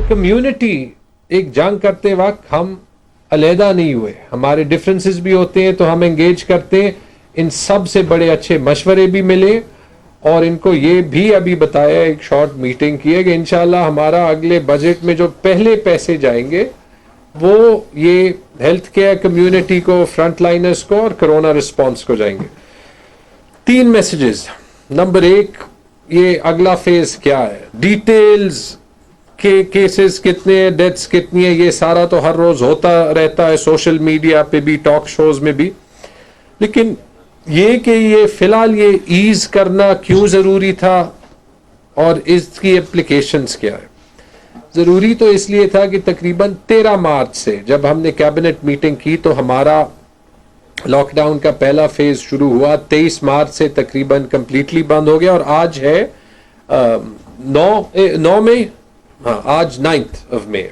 Community ایک جنگ کرتے وقت ہم علیحدہ نہیں ہوئے, ہمارے ڈفرینسز بھی ہوتے ہیں تو ہم انگیج کرتے ہیں, ان سب سے بڑے اچھے مشورے بھی ملے, اور ان کو یہ بھی ابھی بتایا, ایک شارٹ میٹنگ کی ہے کہ انشاءاللہ ہمارا اگلے بجٹ میں جو پہلے پیسے جائیں گے وہ یہ ہیلتھ کیئر کمیونٹی کو, فرنٹ لائنرز کو اور کرونا رسپانس کو جائیں گے. 3 میسیجز. نمبر 1, یہ اگلا فیز کیا ہے, ڈیٹیلز کے کیسز کتنے ہیں, ڈیتھس کتنی ہیں, یہ سارا تو ہر روز ہوتا رہتا ہے سوشل میڈیا پہ بھی, ٹاک شوز میں بھی, لیکن یہ کہ یہ فی الحال یہ ایز کرنا کیوں ضروری تھا اور اس کی اپلیکیشنز کیا ہے. ضروری تو اس لیے تھا کہ تقریباً 13 مارچ سے جب ہم نے کیبنٹ میٹنگ کی تو ہمارا لاک ڈاؤن کا پہلا فیز شروع ہوا, 23 مارچ سے تقریباً کمپلیٹلی بند ہو گیا, اور آج ہے 9 مئی, ہاں آج 9 مئی.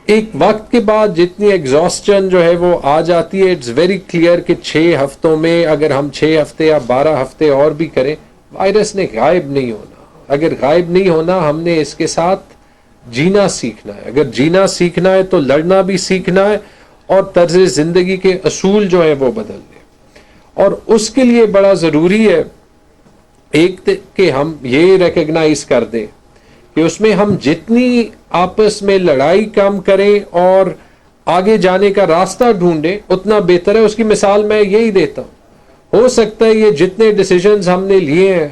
ایک وقت کے بعد جتنی ایگزاسچن جو ہے وہ آ جاتی ہے, اٹس ویری کلیئر کہ 6 ہفتوں میں اگر ہم 6 ہفتے یا 12 ہفتے اور بھی کریں, وائرس نے غائب نہیں ہونا. اگر غائب نہیں ہونا, ہم نے اس کے ساتھ جینا سیکھنا ہے. اگر جینا سیکھنا ہے تو لڑنا بھی سیکھنا ہے, اور طرز زندگی کے اصول جو ہیں وہ بدلنے. اور اس کے لیے بڑا ضروری ہے ایک کہ ہم یہ ریکگنائز کر دیں کہ اس میں ہم جتنی آپس میں لڑائی کم کریں اور آگے جانے کا راستہ ڈھونڈیں اتنا بہتر ہے. اس کی مثال میں یہی دیتا ہوں, ہو سکتا ہے یہ جتنے ڈیسیجنز ہم نے لیے ہیں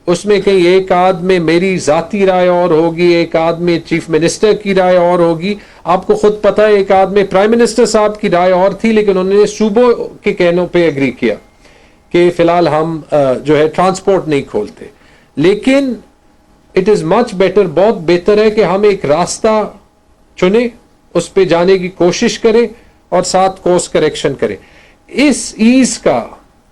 اس میں کہیں ایک آدھ میں میری ذاتی رائے اور ہوگی, ایک آدھ میں چیف منسٹر کی رائے اور ہوگی. آپ کو خود پتا ہے ایک آدھ میں پرائم منسٹر صاحب کی رائے اور تھی, لیکن انہوں نے صوبوں کے کہنوں پہ ایگری کیا کہ فی الحال ہم جو ہے ٹرانسپورٹ نہیں کھولتے. لیکن اٹ از مچ بیٹر, بہت بہتر ہے کہ ہم ایک راستہ چنیں, اس پہ جانے کی کوشش کریں اور ساتھ کورس کریکشن کریں. اس ایز کا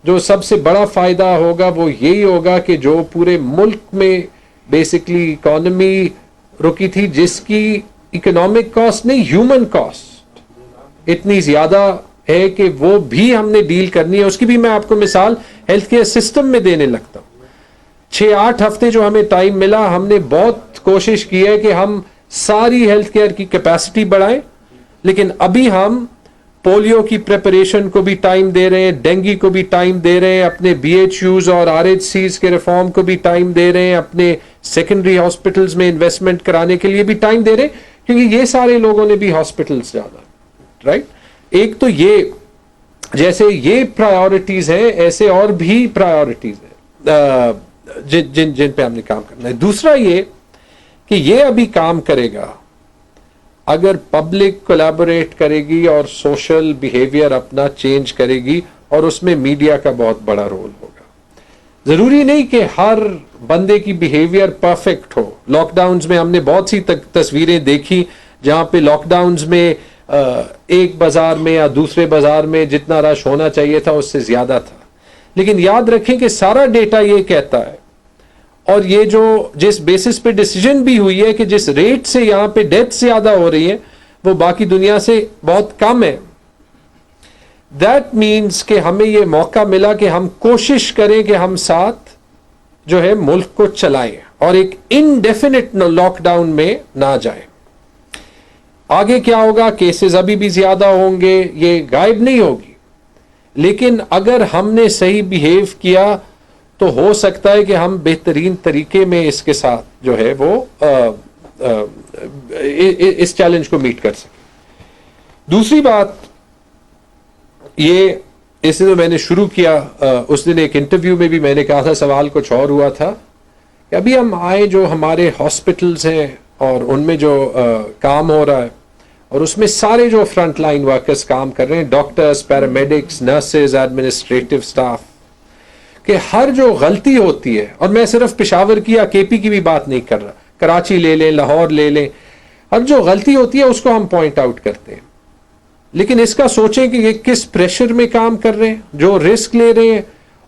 جو سب سے بڑا فائدہ ہوگا وہ یہی ہوگا کہ جو پورے ملک میں بیسکلی اکانومی رکی تھی, جس کی اکنامک کاسٹ نہیں ہیومن کاسٹ اتنی زیادہ ہے کہ وہ بھی ہم نے ڈیل کرنی ہے. اس کی بھی میں آپ کو مثال ہیلتھ کیئر سسٹم میں دینے لگتا ہوں. 6-8 ہفتے جو ہمیں ٹائم ملا, ہم نے بہت کوشش کی ہے کہ ہم ساری ہیلتھ کیئر کی کیپیسٹی بڑھائیں, لیکن ابھی ہم پولیو کی پریپریشن کو بھی ٹائم دے رہے ہیں, ڈینگی کو بھی ٹائم دے رہے ہیں, اپنے بی ایچ یوز اور آر ایچ سیز کے ریفارم کو بھی ٹائم دے رہے ہیں, اپنے سیکنڈری ہاسپٹلز میں انویسٹمنٹ کرانے کے لیے بھی ٹائم دے رہے ہیں, کیونکہ یہ سارے لوگوں نے بھی ہاسپٹلز جانا, رائٹ. ایک تو یہ جیسے یہ پرائیورٹیز ہیں, ایسے اور بھی پرائیورٹیز ہیں جن پہ ہم نے کام کرنا ہے. دوسرا یہ کہ یہ ابھی کام کرے گا اگر پبلک کولیبوریٹ کرے گی اور سوشل بیہیویئر اپنا چینج کرے گی, اور اس میں میڈیا کا بہت بڑا رول ہوگا. ضروری نہیں کہ ہر بندے کی بیہیویئر پرفیکٹ ہو. لاک ڈاؤنز میں ہم نے بہت سی تصویریں دیکھی جہاں پہ لاک ڈاؤنز میں ایک بازار میں یا دوسرے بازار میں جتنا رش ہونا چاہیے تھا اس سے زیادہ تھا. لیکن یاد رکھیں کہ سارا ڈیٹا یہ کہتا ہے, اور یہ جو جس بیسس پہ ڈیسیجن بھی ہوئی ہے کہ جس ریٹ سے یہاں پہ ڈیتھ زیادہ ہو رہی ہے وہ باقی دنیا سے بہت کم ہے. دیٹ مینس کہ ہمیں یہ موقع ملا کہ ہم کوشش کریں کہ ہم ساتھ جو ہے ملک کو چلائیں اور ایک انڈیفینٹ لاک ڈاؤن میں نہ جائیں. آگے کیا ہوگا, کیسز ابھی بھی زیادہ ہوں گے, یہ غائب نہیں ہوگی, لیکن اگر ہم نے صحیح بیہیو کیا تو ہو سکتا ہے کہ ہم بہترین طریقے میں اس کے ساتھ جو ہے وہ اس چیلنج کو میٹ کر سکیں. دوسری بات یہ, اس دن میں نے شروع کیا, اس دن ایک انٹرویو میں بھی میں نے کہا تھا, سوال کچھ اور ہوا تھا کہ ابھی ہم آئے جو ہمارے ہاسپٹلز ہیں اور ان میں جو کام ہو رہا ہے, اور اس میں سارے جو فرنٹ لائن ورکرز کام کر رہے ہیں, doctors, paramedics, nurses, administrative staff, کہ ہر جو غلطی ہوتی ہے, اور میں صرف پشاور کی یا کے پی کی بھی بات نہیں کر رہا, کراچی لے لیں, لاہور لے لیں, ہر جو غلطی ہوتی ہے اس کو ہم پوائنٹ آؤٹ کرتے ہیں. لیکن اس کا سوچیں کہ یہ کس پریشر میں کام کر رہے ہیں, جو رسک لے رہے ہیں,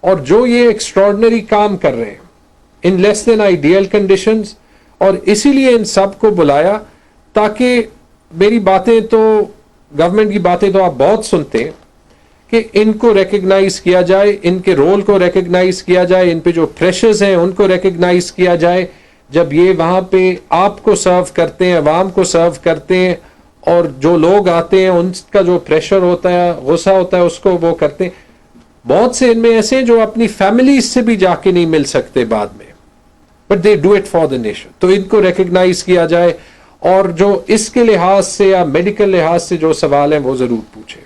اور جو یہ ایکسٹراڈنری کام کر رہے ہیں ان لیس دین آئیڈیل کنڈیشنز. اور اسی لیے ان سب کو بلایا تاکہ میری باتیں تو, گورنمنٹ کی باتیں تو آپ بہت سنتے ہیں, کہ ان کو ریکگنائز کیا جائے, ان کے رول کو ریکگنائز کیا جائے, ان پہ جو پریشرز ہیں ان کو ریکگنائز کیا جائے, جب یہ وہاں پہ آپ کو سرو کرتے ہیں, عوام کو سرو کرتے ہیں, اور جو لوگ آتے ہیں ان کا جو پریشر ہوتا ہے, غصہ ہوتا ہے, اس کو وہ کرتے ہیں. بہت سے ان میں ایسے ہیں جو اپنی فیملیز سے بھی جا کے نہیں مل سکتے بعد میں, but they do it for the nation. تو ان کو ریکگنائز کیا جائے, اور جو اس کے لحاظ سے یا میڈیکل لحاظ سے جو سوال ہیں وہ ضرور پوچھیں.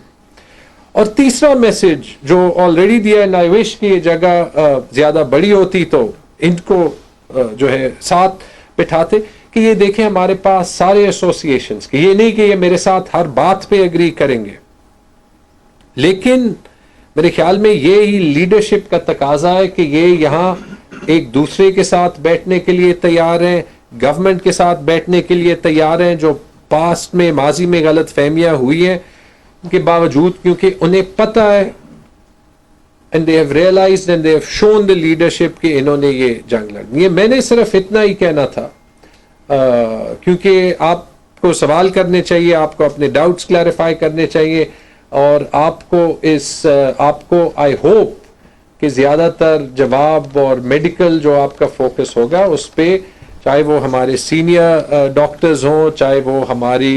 اور تیسرا میسج جو آلریڈی دیا ہے, I wish کہ یہ جگہ زیادہ بڑی ہوتی تو ان کو جو ہے ساتھ بٹھاتے, کہ یہ دیکھیں ہمارے پاس سارے ایسوسیشنز کے, یہ نہیں کہ یہ میرے ساتھ ہر بات پہ اگری کریں گے, لیکن میرے خیال میں یہی لیڈرشپ کا تقاضا ہے کہ یہ یہاں ایک دوسرے کے ساتھ بیٹھنے کے لیے تیار ہیں, گورنمنٹ کے ساتھ بیٹھنے کے لیے تیار ہیں. جو پاسٹ میں ماضی میں غلط فہمیاں ہوئی ہیں ان کے باوجود, کیونکہ انہیں پتہ ہے and they have realized and they have shown the leadership کہ انہوں نے یہ جنگ لڑنی ہے. میں نے صرف اتنا ہی کہنا تھا, کیونکہ آپ کو سوال کرنے چاہیے, آپ کو اپنے ڈاؤٹس کلیریفائی کرنے چاہیے, اور آپ کو آئی ہوپ کہ زیادہ تر جواب اور میڈیکل جو آپ کا فوکس ہوگا اس پہ, چاہے وہ ہمارے سینئر ڈاکٹرز ہوں, چاہے وہ ہماری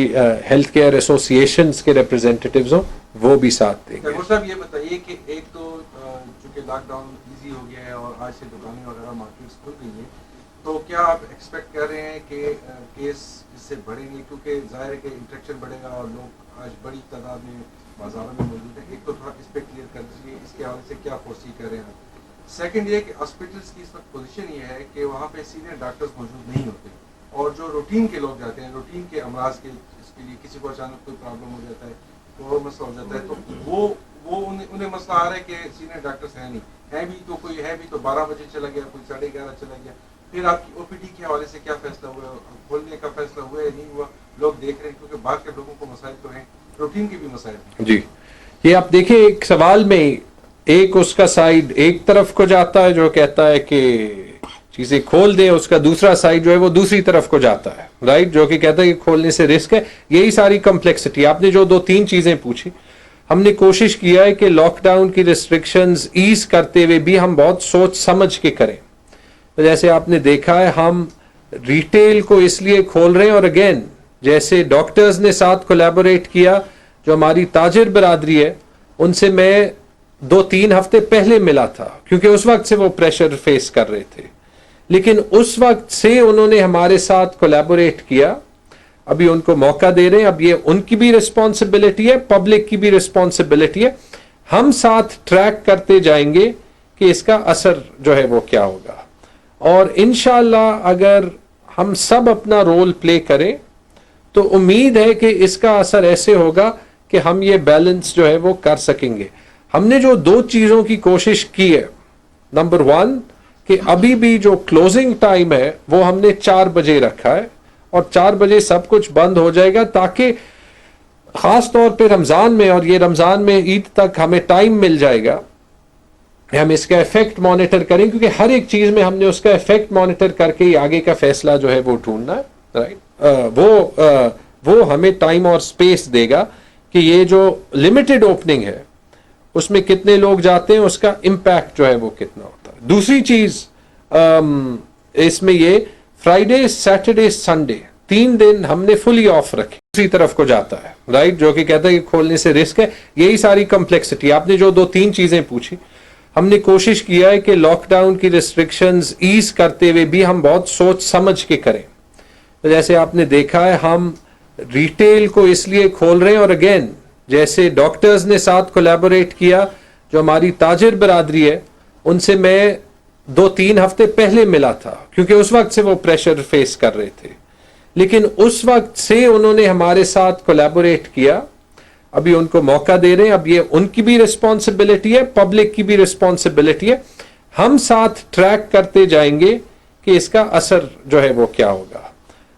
ہیلتھ کیئر ایسوسیشنز کے ریپرزینٹیٹیوز ہوں, وہ بھی ساتھ دیں گے. ڈاکٹر صاحب یہ بتائیے کہ ایک تو چونکہ لاک ڈاؤن ایزی ہو گیا ہے اور آج سے دکانیں وغیرہ مارکیٹس کھل گئی ہیں, تو کیا آپ ایکسپیکٹ کر رہے ہیں کہ کیس اس سے بڑھیں گے؟ کیونکہ ظاہر ہے کہ انفیکشن بڑھے گا اور لوگ آج بڑی تعداد میں بازاروں میں موجود ہیں. ایک تو تھوڑا اس پہ کلیئر کر دیجیے, اس کے حوالے سے کیا فورسی کر رہے ہیں. سیکنڈ یہ کہ ہاسپٹلس کی اس وقت پوزیشن یہ ہے کہ وہاں پہ سینئر ڈاکٹرز موجود نہیں ہوتے, اور جو روٹین کے لوگ جاتے ہیں, روٹین کے امراض کے, اس کے لیے کسی کو اچانک کوئی پرابلم ہو جاتا ہے, کوئی اور مسئلہ ہو جاتا ہے, تو وہ انہیں مسئلہ آ رہا ہے کہ سینئر ڈاکٹرز ہیں نہیں, ہے بھی تو 12 بجے چلا گیا, کوئی 11:30 چلا گیا. پھر آپ کی او پی ڈی کے حوالے سے کیا فیصلہ ہوا, کھولنے کا فیصلہ ہوا یا نہیں ہوا, لوگ دیکھ رہے ہیں, کیونکہ باقی لوگوں کو مسائل تو ہیں, روٹین کے بھی مسائل ہیں. جی, یہ آپ دیکھیں ایک سوال میں ایک اس کا سائڈ ایک طرف کو جاتا ہے جو کہتا ہے کہ چیزیں کھول دیں, اس کا دوسرا سائڈ جو ہے وہ دوسری طرف کو جاتا ہے, رائٹ, جو کہ کہتا ہے کہ کھولنے سے رسک ہے. یہی ساری کمپلیکسٹی آپ نے جو 2-3 چیزیں پوچھی, ہم نے کوشش کیا ہے کہ لاک ڈاؤن کی ریسٹرکشنز ایز کرتے ہوئے بھی ہم بہت سوچ سمجھ کے کریں. جیسے آپ نے دیکھا ہے ہم ریٹیل کو اس لیے کھول رہے ہیں, اور اگین جیسے ڈاکٹرز نے ساتھ کولیبوریٹ کیا, جو ہماری تاجر برادری ہے ان سے میں 2-3 ہفتے پہلے ملا تھا, کیونکہ اس وقت سے وہ پریشر فیس کر رہے تھے, لیکن اس وقت سے انہوں نے ہمارے ساتھ کولیبوریٹ کیا. ابھی ان کو موقع دے رہے ہیں, اب یہ ان کی بھی رسپانسبلٹی ہے, پبلک کی بھی رسپانسبلٹی ہے. ہم ساتھ ٹریک کرتے جائیں گے کہ اس کا اثر جو ہے وہ کیا ہوگا, اور انشاءاللہ اگر ہم سب اپنا رول پلے کریں تو امید ہے کہ اس کا اثر ایسے ہوگا کہ ہم یہ بیلنس جو ہے وہ کر سکیں گے. ہم نے جو 2 چیزوں کی کوشش کی ہے, نمبر 1 کہ ابھی بھی جو کلوزنگ ٹائم ہے وہ ہم نے 4 بجے رکھا ہے, اور 4 بجے سب کچھ بند ہو جائے گا, تاکہ خاص طور پہ رمضان میں, اور یہ رمضان میں عید تک ہمیں ٹائم مل جائے گا, ہم اس کا ایفیکٹ مانیٹر کریں, کیونکہ ہر ایک چیز میں ہم نے اس کا ایفیکٹ مانیٹر کر کے ہی آگے کا فیصلہ جو ہے وہ ڈھونڈنا ہے, رائٹ. وہ ہمیں ٹائم اور سپیس دے گا کہ یہ جو لمیٹڈ اوپننگ ہے اس میں کتنے لوگ جاتے ہیں, اس کا امپیکٹ جو ہے وہ کتنا ہوتا ہے. دوسری چیز اس میں یہ فرائیڈے, سیٹرڈے, سنڈے 3 دن ہم نے فلی آف رکھے, دوسری طرف کو جاتا ہے, رائٹ, جو کہ کہتا ہے کہ کھولنے سے رسک ہے. یہی ساری کمپلیکسٹی آپ نے جو 2-3 چیزیں پوچھی, ہم نے کوشش کیا ہے کہ لاک ڈاؤن کی ریسٹرکشنز ایز کرتے ہوئے بھی ہم بہت سوچ سمجھ کے کریں. جیسے آپ نے دیکھا ہے ہم ریٹیل کو اس لیے کھول رہے ہیں, اور اگین جیسے ڈاکٹرز نے ساتھ کولیبوریٹ کیا, جو ہماری تاجر برادری ہے ان سے میں 2-3 ہفتے پہلے ملا تھا, کیونکہ اس وقت سے وہ پریشر فیس کر رہے تھے, لیکن اس وقت سے انہوں نے ہمارے ساتھ کولیبوریٹ کیا. ابھی ان کو موقع دے رہے ہیں, اب یہ ان کی بھی رسپانسبلٹی ہے, پبلک کی بھی رسپانسبلٹی ہے. ہم ساتھ ٹریک کرتے جائیں گے کہ اس کا اثر جو ہے وہ کیا ہوگا,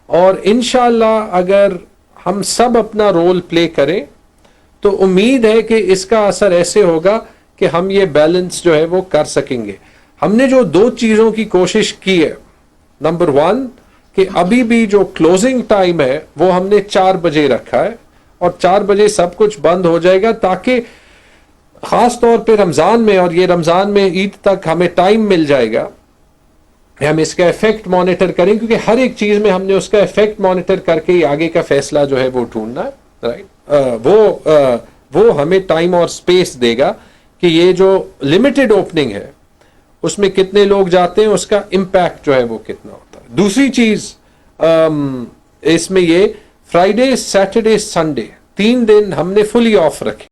اور انشاءاللہ اگر ہم سب اپنا رول پلے کریں تو امید ہے کہ اس کا اثر ایسے ہوگا کہ ہم یہ بیلنس جو ہے وہ کر سکیں گے. ہم نے جو 2 چیزوں کی کوشش کی ہے, نمبر 1 کہ ابھی بھی جو کلوزنگ ٹائم ہے وہ ہم نے 4 بجے رکھا ہے, اور 4 بجے سب کچھ بند ہو جائے گا, تاکہ خاص طور پہ رمضان میں, اور یہ رمضان میں عید تک ہمیں ٹائم مل جائے گا, ہم اس کا افیکٹ مانیٹر کریں, کیونکہ ہر ایک چیز میں ہم نے اس کا افیکٹ مانیٹر کر کے ہی آگے کا فیصلہ جو ہے وہ ڈھونڈنا ہے, رائٹ. وہ ہمیں ٹائم اور اسپیس دے گا کہ یہ جو لمیٹڈ اوپننگ ہے اس میں کتنے لوگ جاتے ہیں, اس کا امپیکٹ جو ہے وہ کتنا ہوتا ہے. دوسری چیز اس میں یہ فرائیڈے سیٹرڈے سنڈے 3 دن ہم نے فلی آف رکھے,